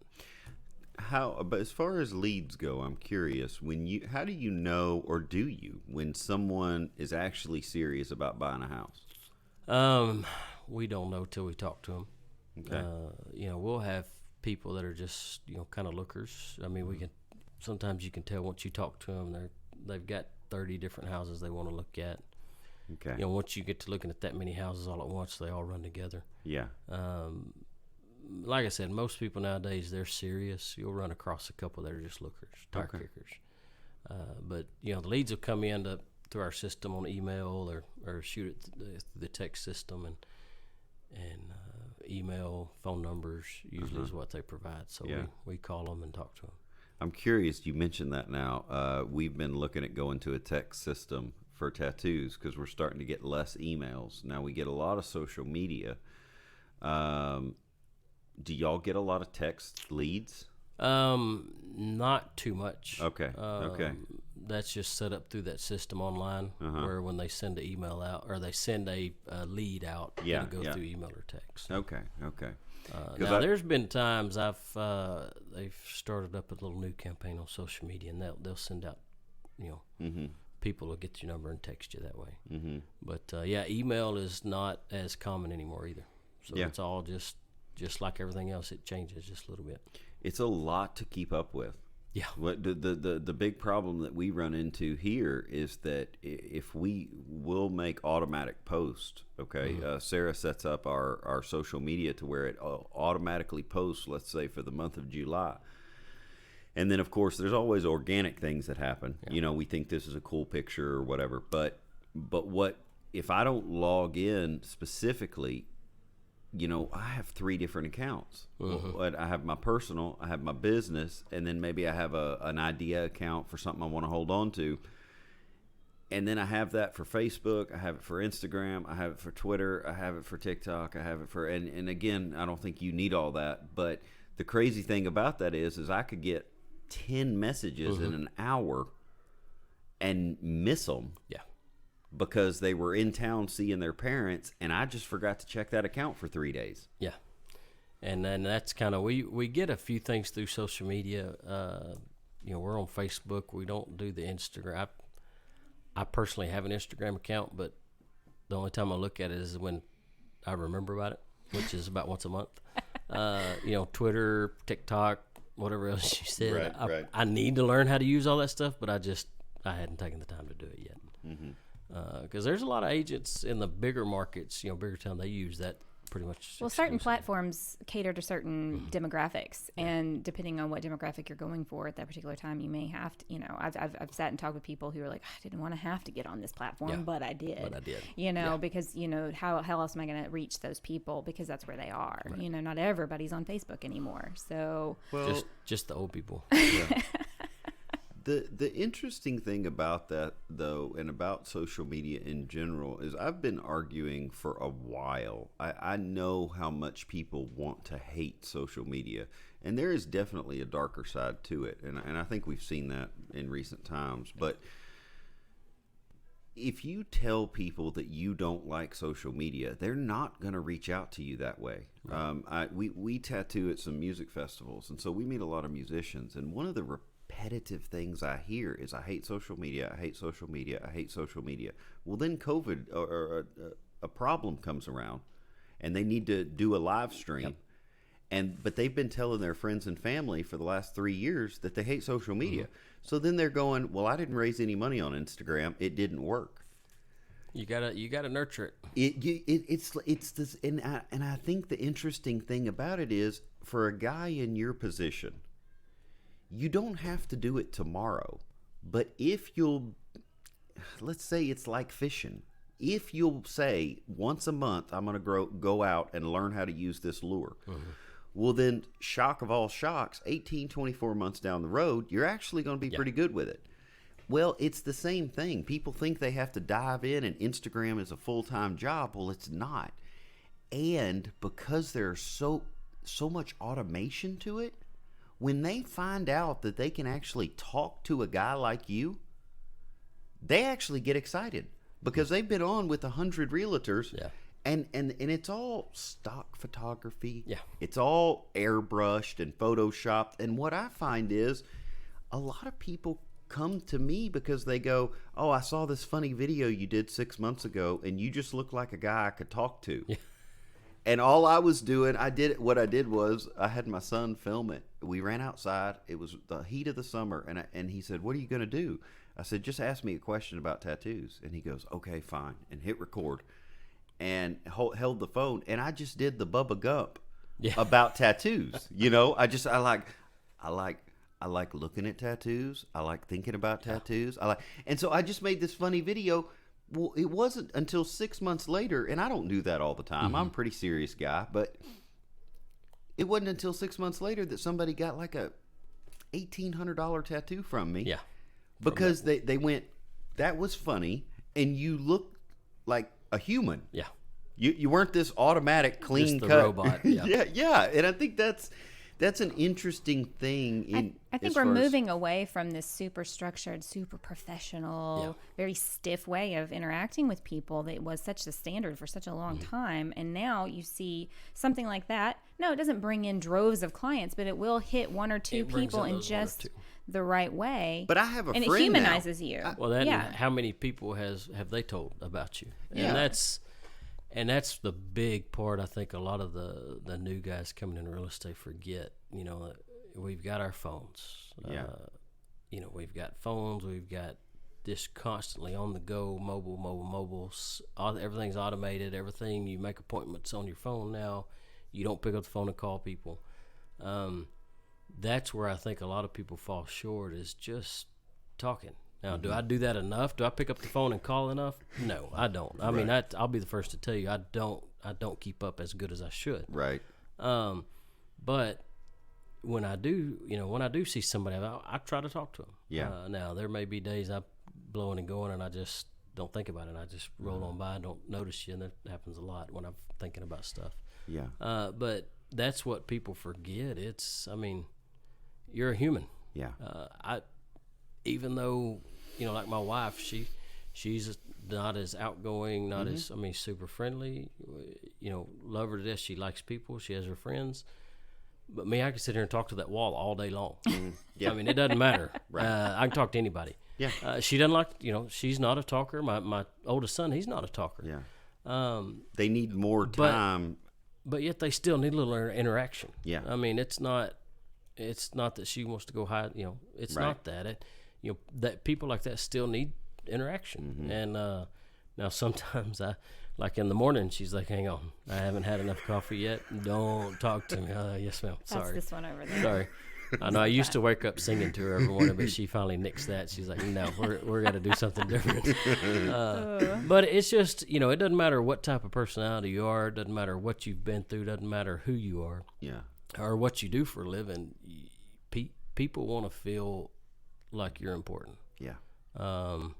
But as far as leads go, I'm curious. How do you know, or do you, when someone is actually serious about buying a house? We don't know till we talk to them. Okay. We'll have people that are just kind of lookers. We can sometimes you can tell once you talk to them. They've got 30 different houses they want to look at. Okay. Once you get to looking at that many houses all at once, they all run together. Yeah. Like I said, most people nowadays, they're serious. You'll run across a couple that are just lookers, tire kickers. But the leads will come in through our system on email or shoot it through the text system, and email, phone numbers usually is what they provide. So we call them and talk to them. I'm curious. You mentioned that now. We've been looking at going to a text system for tattoos because we're starting to get less emails. Now we get a lot of social media. Do y'all get a lot of text leads? Not too much. Okay. Okay. That's just set up through that system online, where when they send an email out or they send a lead out, it'll go through email or text. Okay. Okay. Now, there's been times they've started up a little new campaign on social media, and they'll send out, people will get your number and text you that way. Mm-hmm. But email is not as common anymore either. So it's all just like everything else. It changes just a little bit. It's a lot to keep up with. Yeah. What the big problem that we run into here is that if we will make automatic posts, okay, Sarah sets up our social media to where it automatically posts, let's say for the month of July. And then of course there's always organic things that happen. Yeah. We think this is a cool picture or whatever, but what if I don't log in specifically? I have 3 different accounts. I have my personal, I have my business, and then maybe I have an idea account for something I want to hold on to. And then I have that for Facebook, I have it for Instagram, I have it for Twitter, I have it for TikTok, I have it for, and again, I don't think you need all that, but the crazy thing about that is I could get 10 messages in an hour and miss them. Yeah. Because they were in town seeing their parents, and I just forgot to check that account for 3 days. Yeah. And then that's kind of, we get a few things through social media. We're on Facebook. We don't do the Instagram. I personally have an Instagram account, but the only time I look at it is when I remember about it, which is about once a month. Twitter, TikTok, whatever else you said. Right. I need to learn how to use all that stuff, but I hadn't taken the time to do it yet. Mm-hmm. Because there's a lot of agents in the bigger markets, bigger town, they use that pretty much. Well, certain platforms cater to certain demographics, and depending on what demographic you're going for at that particular time, you may have to, I've sat and talked with people who are like, I didn't want to have to get on this platform, but I did. Because, how else am I going to reach those people? Because that's where they are. Right. Not everybody's on Facebook anymore. So, just the old people. Yeah. The interesting thing about that, though, and about social media in general, is I've been arguing for a while. I know how much people want to hate social media, and there is definitely a darker side to it, and I think we've seen that in recent times. But if you tell people that you don't like social media, they're not going to reach out to you that way. Right. We tattoo at some music festivals, and so we meet a lot of musicians, and one of the repetitive things I hear is I hate social media, I hate social media, I hate social media. Well, then COVID or a problem comes around and they need to do a live stream. Yep. But they've been telling their friends and family for the last 3 years that they hate social media. So then they're going, well, I didn't raise any money on Instagram. It didn't work. You gotta nurture it. It's this, and I think the interesting thing about it is, for a guy in your position, you don't have to do it tomorrow, but if let's say it's like fishing. If you'll say once a month, I'm going to go out and learn how to use this lure. Well, then shock of all shocks, 18, 24 months down the road, you're actually going to be pretty good with it. Well, it's the same thing. People think they have to dive in and Instagram is a full-time job. Well, it's not. And because there's so much automation to it, when they find out that they can actually talk to a guy like you, they actually get excited because they've been on with 100 realtors. Yeah. And it's all stock photography. Yeah. It's all airbrushed and photoshopped. And what I find is a lot of people come to me because they go, oh, I saw this funny video you did 6 months ago and you just look like a guy I could talk to. Yeah. And all I was doing, what I did was I had my son film it. We ran outside. It was the heat of the summer. And he said, what are you going to do? I said, just ask me a question about tattoos. And he goes, okay, fine. And hit record and held the phone. And I just did the Bubba Gump about tattoos. I like looking at tattoos. I like thinking about tattoos. And so I just made this funny video. Well, it wasn't until 6 months later, and I don't do that all the time. I'm a pretty serious guy, but it wasn't until 6 months later that somebody got like a $1,800 tattoo from me. Yeah. Because they went, that was funny, and you look like a human. Yeah. You weren't this automatic clean Just the cut robot. Yeah. yeah. And I think that's an interesting thing. I think we're moving away from this super structured, super professional, very stiff way of interacting with people that was such the standard for such a long time. And now you see something like that. No, it doesn't bring in droves of clients, but it will hit one or two people in just the right way. But I have a friend now. And it humanizes you. How many people have they told about you? Yeah. And that's the big part. I think a lot of the new guys coming in real estate forget. We've got our phones. We've got phones. We've got this constantly on the go, mobile. Everything's automated. Everything, you make appointments on your phone now. You don't pick up the phone and call people. That's where I think a lot of people fall short, is just talking. Now, do I do that enough? Do I pick up the phone and call enough? No, I don't. I mean, I'll be the first to tell you, I don't keep up as good as I should. Right. But when I do see somebody, I try to talk to them. Yeah. Now, there may be days I'm blowing and going and I just don't think about it. I just roll on by and don't notice you, and that happens a lot when I'm thinking about stuff. Yeah. But that's what people forget. You're a human. Yeah. Even though, like my wife, she's not as outgoing, not as, super friendly, love her to death. She likes people. She has her friends. But me, I can sit here and talk to that wall all day long. Yeah. It doesn't matter. Right. I can talk to anybody. Yeah. She doesn't like, she's not a talker. My oldest son, he's not a talker. Yeah. They need more time. But yet they still need a little interaction. Yeah. It's not that she wants to go hide, it's Right. not that. That people like that still need interaction. Mm-hmm. And now sometimes like in the morning, she's like, hang on, I haven't had enough coffee yet. Don't talk to me. Yes, ma'am. Sorry. That's this one over there. Sorry. I know I used to wake up singing to her every morning, but she finally nixed that. She's like, no, we're going to do something different. But it's just, it doesn't matter what type of personality you are. It doesn't matter what you've been through. It doesn't matter who you are. Yeah. Or what you do for a living. People want to feel like you're important. Yeah. And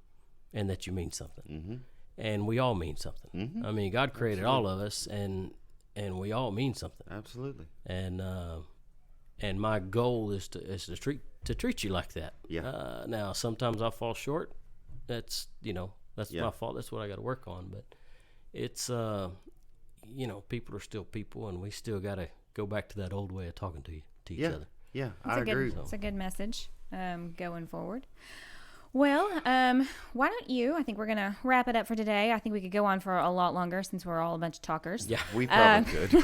that you mean something. Mm-hmm. And we all mean something. Mm-hmm. God created all of us, and we all mean something. Absolutely. And my goal is to treat you like that. Yeah. Now sometimes I fall short. That's my fault. That's what I got to work on. But it's people are still people, and we still got to go back to that old way of talking to each other. Yeah, I agree. It's a good message going forward. Well, why don't you? I think we're going to wrap it up for today. I think we could go on for a lot longer since we're all a bunch of talkers. Yeah, we probably could.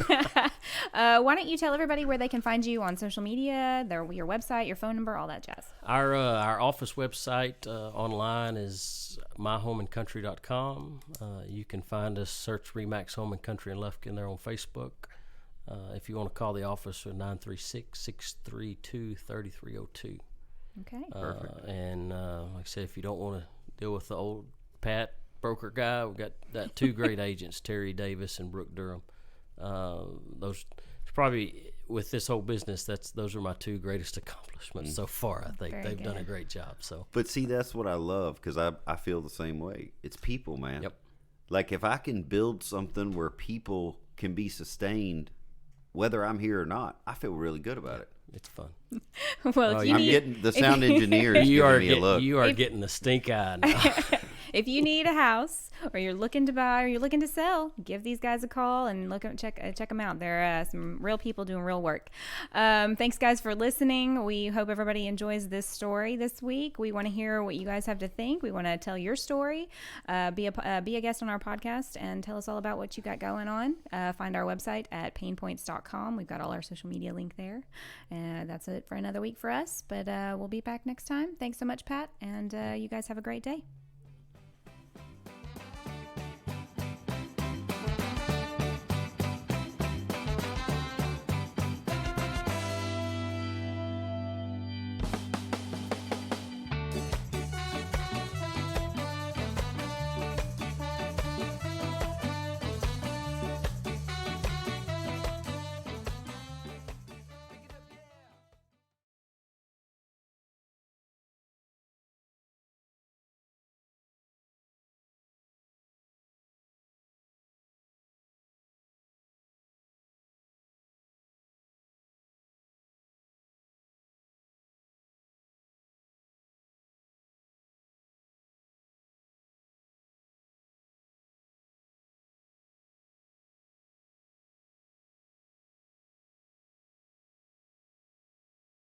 Why don't you tell everybody where they can find you on social media, your website, your phone number, all that jazz? Our office website online is myhomeandcountry.com. You can find us, search Remax Home and Country in Lufkin there on Facebook. If you want to call the office, 936-632-3302. Okay. Perfect. And like I said, if you don't want to deal with the old Pat broker guy, we've got two great agents, Terry Davis and Brooke Durham. Those probably, with this whole business, those are my two greatest accomplishments so far. I think they've done a great job. So, but see, that's what I love, because I feel the same way. It's people, man. Yep. Like, if I can build something where people can be sustained, whether I'm here or not, I feel really good about it. It's fun. Well, if you I'm getting the sound engineer is giving me a look. You are getting the stink eye now. If you need a house, or you're looking to buy, or you're looking to sell, give these guys a call and check them out. They're some real people doing real work. Thanks, guys, for listening. We hope everybody enjoys this story this week. We want to hear what you guys have to think. We want to tell your story. Be a guest on our podcast and tell us all about what you got going on. Find our website at PaynePoints.com. We've got all our social media link there. That's it for another week for us, but we'll be back next time. Thanks so much, Pat, and you guys have a great day.